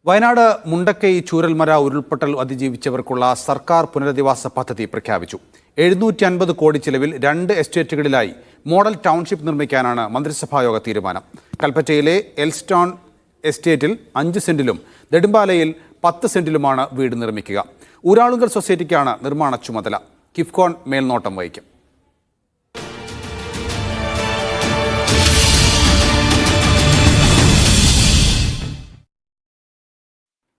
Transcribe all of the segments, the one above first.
വയനാട് മുണ്ടക്കൈ ചൂരൽമല ഉരുൾപൊട്ടൽ അതിജീവിച്ചവർക്കുള്ള സർക്കാർ പുനരധിവാസ പദ്ധതി പ്രഖ്യാപിച്ചു. 750 കോടി ചിലവിൽ 2 എസ്റ്റേറ്റുകളിലായി മോഡൽ ടൗൺഷിപ്പ് നിർമ്മിക്കാനാണ് മന്ത്രിസഭായോഗ തീരുമാനം. കൽപ്പറ്റയിലെ എൽസ്റ്റോൺ എസ്റ്റേറ്റിൽ 5 സെന്റിലും നെടുമ്പാലയിൽ 10 സെന്റിലുമാണ് വീട് നിർമ്മിക്കുക. ഊരാളുങ്കൽ സൊസൈറ്റിക്കാണ് നിർമ്മാണ ചുമതല. കിഫ്കോൺ മേൽനോട്ടം വഹിക്കും.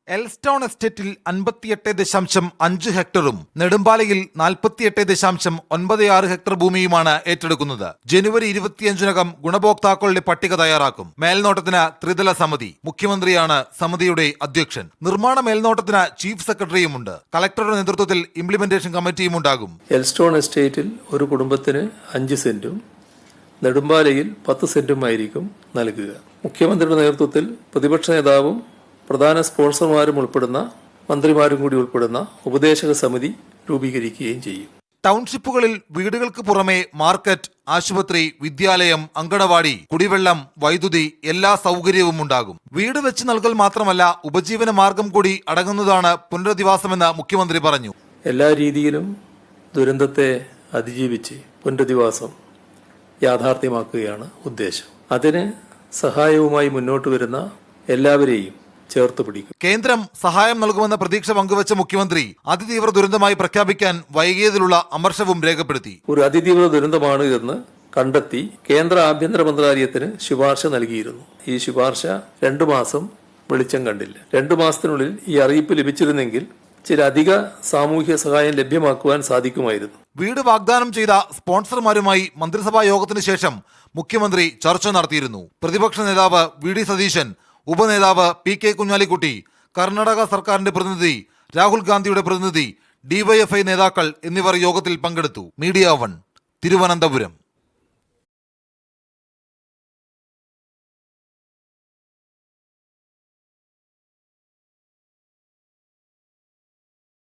എൽസ്റ്റോൺ എസ്റ്റേറ്റിൽ 58.5 ഹെക്ടറും നെടുമ്പാലയിൽ 48.96 ഹെക്ടർ ഭൂമിയുമാണ് ഏറ്റെടുക്കുന്നത്. ജനുവരി 25-നകം ഗുണഭോക്താക്കളുടെ പട്ടിക തയ്യാറാക്കും. മേൽനോട്ടത്തിന് ത്രിതല സമിതി. മുഖ്യമന്ത്രിയാണ് സമിതിയുടെ അധ്യക്ഷൻ. നിർമ്മാണ മേൽനോട്ടത്തിന് ചീഫ് സെക്രട്ടറിയുമുണ്ട്. കളക്ടറുടെ നേതൃത്വത്തിൽ ഇംപ്ലിമെന്റേഷൻ കമ്മിറ്റിയും ഉണ്ടാകും. എൽസ്റ്റോൺ എസ്റ്റേറ്റിൽ ഒരു കുടുംബത്തിന് 5 സെന്റും നെടുമ്പാലയിൽ 10 സെന്റുമായിരിക്കും നൽകുക. മുഖ്യമന്ത്രിയുടെ നേതൃത്വത്തിൽ പ്രതിപക്ഷ നേതാവും പ്രധാന സ്പോൺസർമാരും ഉൾപ്പെടുന്ന മന്ത്രിമാരും കൂടി ഉൾപ്പെടുന്ന ഉപദേശക സമിതി രൂപീകരിക്കുകയും ചെയ്യും. ടൗൺഷിപ്പുകളിൽ വീടുകൾക്ക് പുറമെ മാർക്കറ്റ്, ആശുപത്രി, വിദ്യാലയം, അങ്കണവാടി, കുടിവെള്ളം, വൈദ്യുതി എല്ലാ സൗകര്യവും ഉണ്ടാകും. വീട് വെച്ച് നൽകൽ മാത്രമല്ല, ഉപജീവന മാർഗം കൂടി അടങ്ങുന്നതാണ് പുനരധിവാസമെന്ന് മുഖ്യമന്ത്രി പറഞ്ഞു. എല്ലാ രീതിയിലും ദുരന്തത്തെ അതിജീവിച്ച് പുനരധിവാസം യാഥാർത്ഥ്യമാക്കുകയാണ് ഉദ്ദേശം. അതിന് സഹായവുമായി മുന്നോട്ട് വരുന്ന എല്ലാവരെയും ചേർത്ത് പിടിക്കും. കേന്ദ്രം സഹായം നൽകുമെന്ന പ്രതീക്ഷ പങ്കുവച്ച മുഖ്യമന്ത്രി അതിതീവ്ര ദുരന്തമായി പ്രഖ്യാപിക്കാൻ വൈകിയതിലുള്ള അമർഷവും രേഖപ്പെടുത്തി. ഒരു അതിതീവ്ര ദുരന്തമാണ് എന്ന് കണ്ടെത്തി കേന്ദ്ര ആഭ്യന്തര മന്ത്രാലയത്തിന് ശുപാർശ നൽകിയിരുന്നു. ഈ ശുപാർശ 2 മാസം വെളിച്ചം കണ്ടില്ല. 2 മാസത്തിനുള്ളിൽ ഈ അറിയിപ്പ് ലഭിച്ചിരുന്നെങ്കിൽ ചില അധിക സാമൂഹ്യ സഹായം ലഭ്യമാക്കുവാൻ സാധിക്കുമായിരുന്നു. വീട് വാഗ്ദാനം ചെയ്ത സ്പോൺസർമാരുമായി മന്ത്രിസഭാ യോഗത്തിന് ശേഷം മുഖ്യമന്ത്രി ചർച്ച നടത്തിയിരുന്നു. പ്രതിപക്ഷ നേതാവ് വി.ഡി. സതീശൻ, ഉപനേതാവ് പി.കെ. കുഞ്ഞാലിക്കുട്ടി, കർണാടക സർക്കാരിന്റെ പ്രതിനിധി, രാഹുൽ ഗാന്ധിയുടെ പ്രതിനിധി, ഡിവൈഎഫ്ഐ നേതാക്കൾ എന്നിവർ യോഗത്തിൽ പങ്കെടുത്തു. മീഡിയ 1, തിരുവനന്തപുരം.